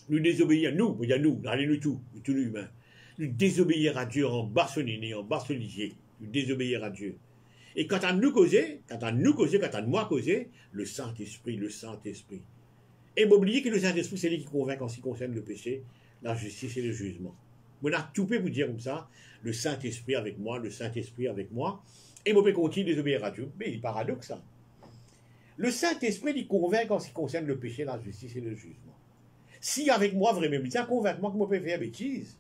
nous désobéir, nous, allez nous tous humains. Nous désobéir à Dieu en bas son aîné, en bas son lisier. Nous désobéir à Dieu. Et quand à nous causer, quand à moi causer, le Saint-Esprit. Et m'oubliez que le Saint-Esprit, c'est lui qui convainc en ce qui concerne le péché, la justice et le jugement. On a tout fait pour dire comme ça, le Saint-Esprit avec moi, et moi, je continue à désobéir à Dieu. Mais il est paradoxe, ça. Le Saint-Esprit, il convainc en ce qui concerne le péché, la justice et le jugement. Si avec moi, vraiment, il convainc-moi que je peux faire bêtise.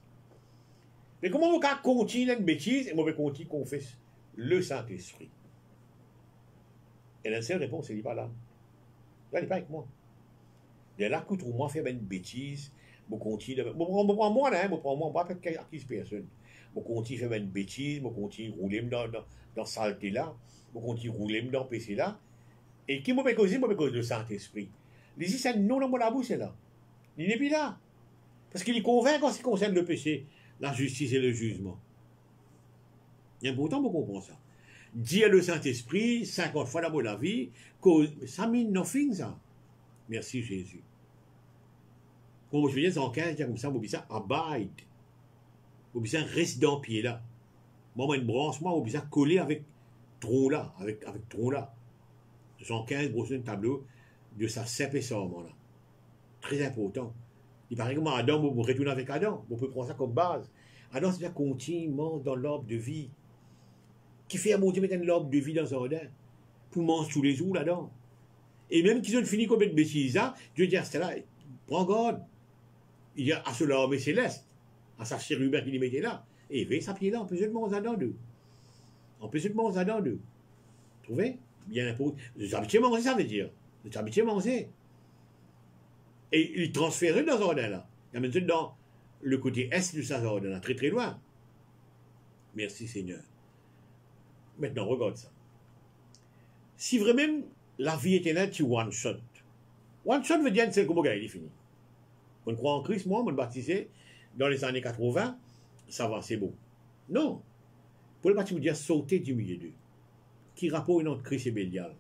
Mais comment on peut continuer une bêtise et moi, je continue à confesser le Saint-Esprit? Et la seule réponse, il n'est pas là. Là, il n'est pas avec moi. Il est là que moi, faire une bêtise. Je continue, je prends moi, pas qui personne. Je continue à faire une bêtise, je continue à rouler dans saleté là, je continue à rouler dans PC là, Et qui m'a causé le Saint-Esprit. Il dit, c'est non dans mon bouche, c'est là. Il n'est plus là. Parce qu'il est convaincu en ce qui concerne le péché, la justice et le jugement. Il est important pour comprendre ça. Dire le Saint-Esprit 50 fois dans la vie, ça mean nothing, ça. Merci Jésus. Comme je veux dire, dans 15, comme ça, vous ça abide. Vous ça reste dans le pied là. Moi, une branche, moi, vous ça coller avec tronc là, avec tronc là. 115, brosse un tableau de sa épaisseur, là. Très important. Il paraît que moi, Adam, vous retournez avec Adam. Vous pouvez prendre ça comme base. Adam, c'est continuellement dans l'arbre de vie. Qui fait à mon Dieu mettre un arbre de vie dans un jardin. Pour manger tous les jours là-dedans. Et même qu'ils ont fini comme de bêtises là, Dieu dit à cela, prends garde. Il y a à cela armée céleste, à sa chérubin qu'il y mettait là. Et il veut sa pied là, on peut se manger dans deux. On peut se manger dans deux. Vous trouvez? Bien important. Les habitués manger, ça veut dire. Les habitués manger. Et il transférait dans ce jardin là. Il y a maintenant dans le côté est de sa jardin là, très très loin. Merci Seigneur. Maintenant, regarde ça. Si vraiment la vie éternelle, tu one shot. One shot veut dire que c'est comme il est fini. On croit en Christ, moi, on me baptisé dans les années 80, ça va, c'est beau. Non. Pour le parti, vous dire sauter du milieu d'eux. Qui rapporte notre Christ et Bélial.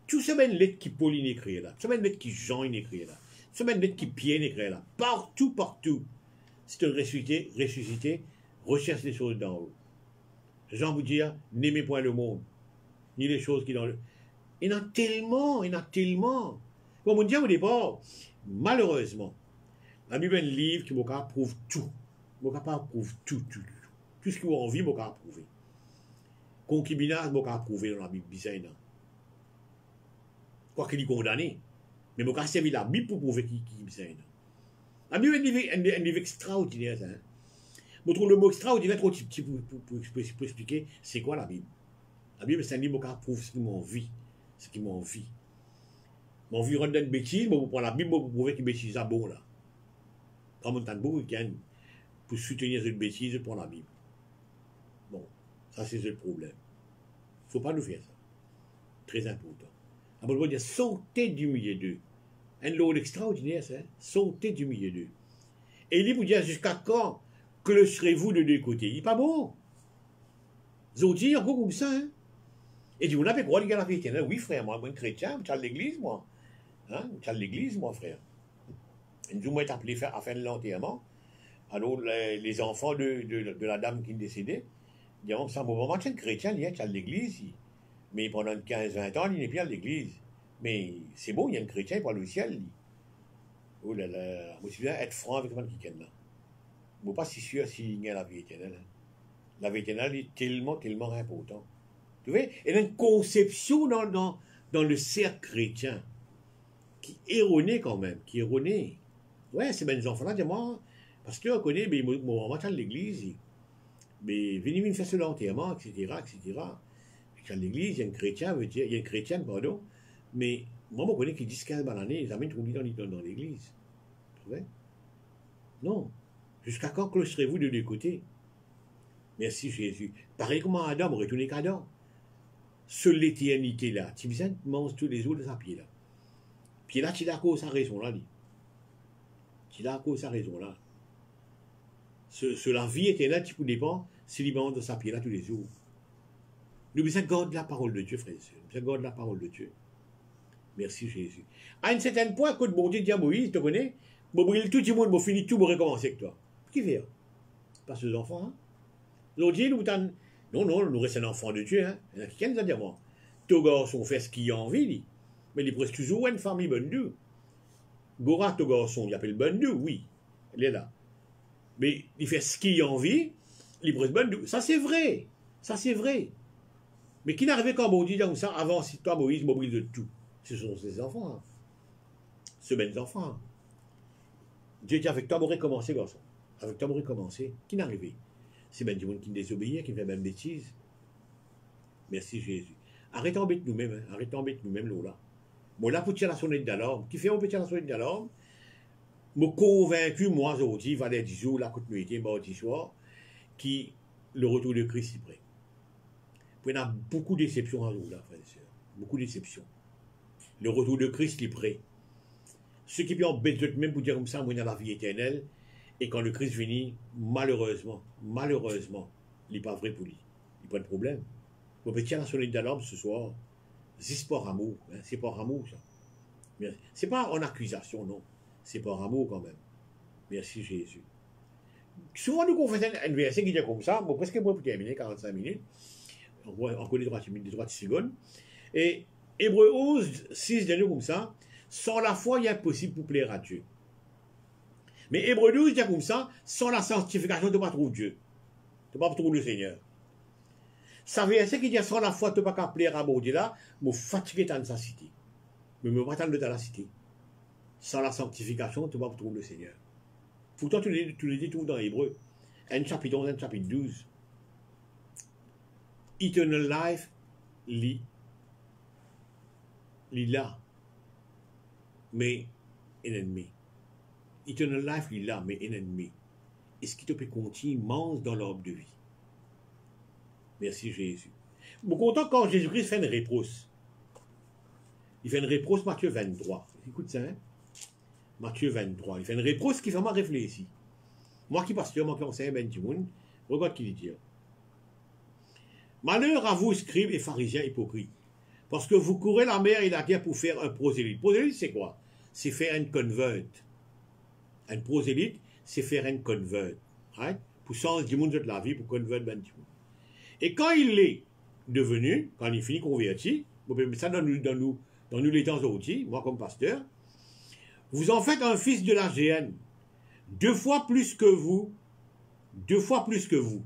Tout ce même lettre qui Pauline écrit là, tout ce même lettre qui Jean écrit là, tout ce même lettre qui Pierre écrit là, partout, c'est un ressuscité, recherche les choses d'en haut. Jean vous dire, n'aimez point le monde, ni les choses qui dans le... Il y en a tellement. Comme on dit au départ, malheureusement, la Bible est un livre qui prouve tout. Prouve tout. Tout ce qu'on a envie, on peut prouver. Concubinage, on peut prouver dans la Bible. Quoi qu'il est condamné. Mais on peut servir la Bible pour prouver qu'il est bizarre. La Bible est un livre extraordinaire. Hein? Je trouve le mot extraordinaire trop petit pour expliquer c'est quoi la Bible. La Bible, c'est un livre qui prouve ce qui m'en vit. Ce qui m'en vit. Mon vie rentre dans une bêtise, mais vous prenez la Bible pour prouver que bêtise est bon là. Comme on t'a beaucoup pour soutenir cette bêtise, pour la Bible. Bon, ça c'est le problème. Il ne faut pas nous faire ça. Très important. Alors, on va dire sauter du milieu d'eux. Un lot extraordinaire, ça. Sauter du milieu d'eux. Et il vous dit jusqu'à quand clocherez-vous de deux côtés? Il n'est pas bon. Zodi, encore comme ça, hein. Et dit, on a fait quoi, les gars, la vie éternelle? Oui, frère, moi, un chrétien, je suis à l'église, moi. Hein? Je suis à l'église, moi, frère. Et nous, moi, appelé à faire l'enterrement. Alors, les enfants de la dame qui est décédée, ils disent, ça, moment, c'est un chrétien, il est à l'église. Mais pendant 15-20 ans, il n'est plus à l'église. Mais c'est bon, il y a un chrétien, il parle au ciel. Oh là là, je me souviens être franc avec moi qui est là. Je ne suis pas si sûr s'il y a la vie éternelle. La vie éternelle est tellement importante. Tu vois, il y a une conception dans le cercle chrétien qui est erronée quand même, qui est erronée. Ouais, c'est bien des enfants-là, dis-moi, parce que on connaît, mais mon maman à l'église, mais venez me faire ce l'enterrement, etc. À l'église, il y a un chrétien, il y a une chrétienne, pardon, mais moi, je connais qui 10-15 balles l'année, ils amènent tout dans l'église. Tu vois? Non. Jusqu'à quand clocherez-vous de deux côtés? Merci Jésus. Pareil comme Adam, retournez qu'Adam. Seule l'éternité là, tu viens mange tous les jours de sa pied là. Puis là, tu as cause sa raison là. Tu as cause sa raison là. La vie éternelle, tu peux dépendre, c'est lui mange de sa pied là tous les jours. Nous besoin garder la parole de Dieu, frères et sœurs. Nous besoin garder la parole de Dieu. Merci Jésus. À un certain point, quand bon Dieu dit à Moïse, tu connais, bon, tout le monde, bon, fini tout, bon, recommencer avec toi. Qui fait? Pas ces enfants, hein? L'autre dit, non, nous restons un enfant de Dieu, hein. Il y en a qui nous a dit, moi, ton garçon fait ce qu'il a envie, mais il est presque toujours une famille bonne Dieu. Gora, ton garçon, il appelle bonne Dieu, oui, il est là. Mais il fait ce qu'il a envie, il est presque bonne Dieu. Ça, c'est vrai. Mais qui n'arrivait quand bon Dieu comme ça, avant, si toi, Moïse, m'oublie de tout. Ce sont ses enfants, hein. Ce belles enfants. Hein. Dieu dit, avec toi, vous recommencer, garçon. Avec toi, vous recommencer. Qui n'arrivait? C'est bien du monde qui désobéit, qui fait même bêtise. Merci Jésus. Arrêtons d'embêter nous-mêmes, hein. Arrêtons d'embêter nous-mêmes, là. Bon, là, pour tirer la sonnette d'alarme. Qui fait on peut tirer la sonnette d'alarme? Me convaincu, moi, aujourd'hui, valait 10 jours, la continuité, mardi soir, qui, le retour de Christ est prêt. Il y a beaucoup de déceptions à nous, là, frères et sœurs. beaucoup de déceptions. Le retour de Christ est prêt. Ce qui peut embêter même pour dire comme ça, moi, dans la vie éternelle, et quand le Christ vient, malheureusement, il n'est pas vrai pour lui. Il n'y a pas de problème. On peut tirer la sonnette d'alarme ce soir. C'est pas amour, hein, c'est pas amour ça. C'est pas en accusation, non. C'est pas amour quand même. Merci Jésus. Souvent nous confessons un verset qui dit comme ça, bon, presque pour terminer, 45 minutes. On connaît 3 secondes. Et Hébreu 11, 6 dit comme ça, sans la foi, il est impossible pour plaire à Dieu. Mais Hébreu 12 dit comme ça, sans la sanctification, tu ne peux pas trouver Dieu. Tu ne peux pas trouver le Seigneur. Ça verset qui dit sans la foi, tu ne peux pas plaire à Dieu là, mais fatigué dans sa cité. Mais je ne peux pas t'en dans la cité. Sans la sanctification, tu ne peux pas trouver le Seigneur. Pourtant, tu le dis tout dans Hébreu. Un chapitre 11, un chapitre 12. Eternal life, li là, mais un ennemi. Eternal life, li là, mais un ennemi. Est-ce qu'il te peut continuer immense dans l'arbre de vie? Merci Jésus. Je suis content quand Jésus-Christ fait une réponse. Il fait une réponse, Matthieu 23. Écoute ça, hein? Matthieu 23. Il fait une réponse qui fait moi réfléchir. Moi qui pasteur, moi qui enseigne ben du monde, regarde qu'il dit. Malheur à vous, scribes et pharisiens hypocrites, parce que vous courez la mer et la terre pour faire un prosélyte. Prosélyte, c'est quoi? C'est faire un convert. Un prosélyte, c'est faire un convert. Right? Pour changer du monde de la vie, pour convert ben du monde. Et quand il est devenu, quand il finit converti, vous pouvez mettre ça dans nous les temps outils, moi comme pasteur, vous en faites un fils de la GN, 2 fois plus que vous, 2 fois plus que vous.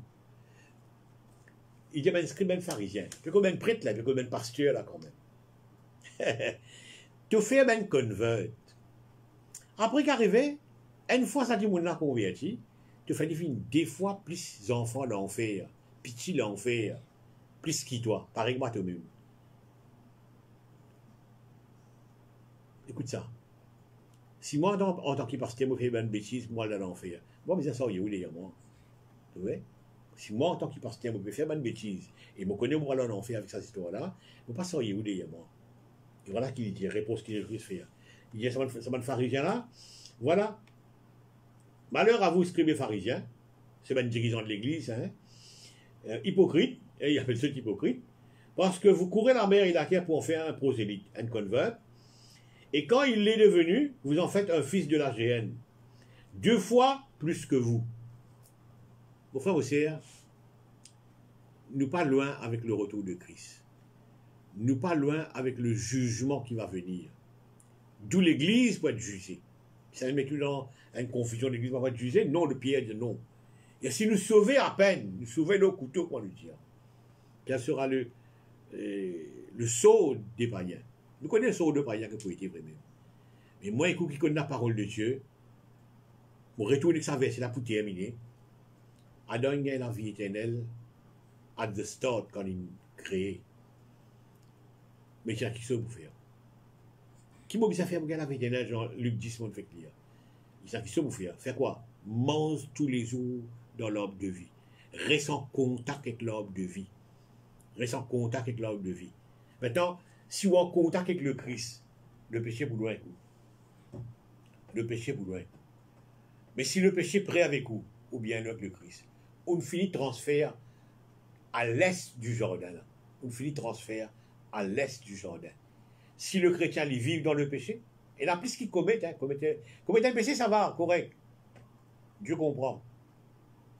Il y a un scribe, un pharisien, il y a comme un prêtre là, il y a comme un pasteur là quand même. Tu fais un convert. Après qu'arrivé, une fois ça dit mon là converti, tu fais des fois plus enfants d'enfer, petit l'enfer, plus qui toi, pareil que moi toi-même. Écoute ça. Si moi, en tant que pasteur, je fais une bêtise, moi, là, l'enfer. Moi, mais ça, il y a où, les moi? Tu vois? Si moi, en tant que pasteur, je fais une bêtise, et je connais, moi, là, l'enfer avec cette histoire-là, je ne sais pas ça, il y a où, les moi? Et voilà qu'il dit, réponse qu'il a fait. Il dit, ça m'a pharisien là, voilà. Malheur à vous, scribes et pharisiens, c'est un dirigeant de l'église, hein, hypocrite, et il appelle ceux hypocrites, parce que vous courez la mer et la terre pour en faire un prosélyte, un convert. Et quand il l'est devenu, vous en faites un fils de la GN. 2 fois plus que vous. Mon frère, vos sœurs, nous pas loin avec le retour de Christ. Nous pas loin avec le jugement qui va venir. D'où l'Église peut être jugée. Ça ne met tout dans une confusion, l'Église va être jugée. Non, le Pierre dit non. Et si nous sauver à peine, nous sauver nos couteaux, qu'on lui dit. Quel sera le sceau des païens? Nous connaissons le sceau de païens que pour être vraiment. Mais moi, écoute, qui connaît la parole de Dieu, mon retour de sa verset là pour terminer. Adam a la vie éternelle at the start quand il crée. Mais il y a qui ça pour faire? Qui m'a dit ça faire pour gagner la vie éternelle, genre Luc 10, mon fait lire. Il y a qui ça pour faire? Faire quoi? Mange tous les jours dans l'arbre de vie. Reste en contact avec l'arbre de vie. Reste en contact avec l'arbre de vie. Maintenant, si vous êtes en contact avec le Christ, le péché vous loin. Le péché vous loin. Mais si le péché près avec vous, ou bien avec le Christ, on finit transfert à l'est du Jordan. On finit transfert à l'est du Jordan. Si le chrétien il vit dans le péché, et là, plus qu'il commet, commettre le péché, ça va, correct. Dieu comprend.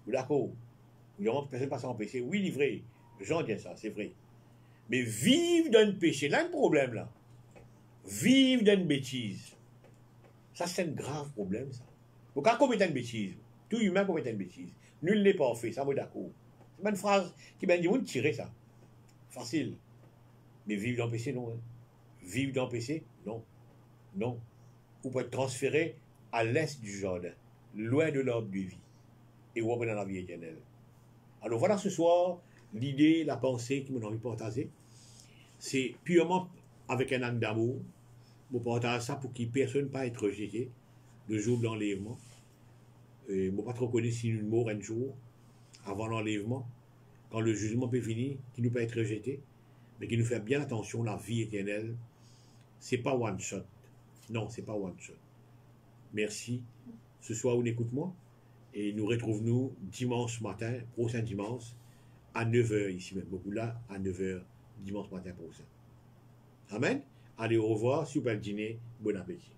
D'accord. Il y a une personne passe en péché. Oui, il est vrai. Jean dit ça, c'est vrai. Mais vivre dans le péché, là, un problème, là. Vivre dans une bêtise. Ça, c'est un grave problème, ça. Vous quand commettre une bêtise, tout humain commet une bêtise. Nul n'est parfait, ça, moi, d'accord. C'est une phrase qui m'a dit, vous tirez ça. Facile. Mais vivre dans le péché, non. Hein. Vivre dans le péché, non. Non. Vous pouvez être transféré à l'est du Jordan, loin de l'arbre de vie. Et vous revenez dans la vie éternelle. Alors voilà ce soir, l'idée, la pensée qui m'a envie de partager. C'est purement avec un acte d'amour. Je partage ça pour que personne ne pas être rejeté le jour de l'enlèvement. Je ne pas trop connaître si nous mourons un jour avant l'enlèvement, quand le jugement peut finir, qui ne peut être rejeté. mais qui nous fait bien attention, la vie éternelle, c'est pas one shot. Non, c'est pas one shot. Merci. Ce soir, on écoute-moi. Et nous retrouvons-nous dimanche matin, prochain dimanche, à 9h ici même. Beaucoup là, à 9h, dimanche matin prochain. Amen. Allez, au revoir. Super dîner. Bon appétit.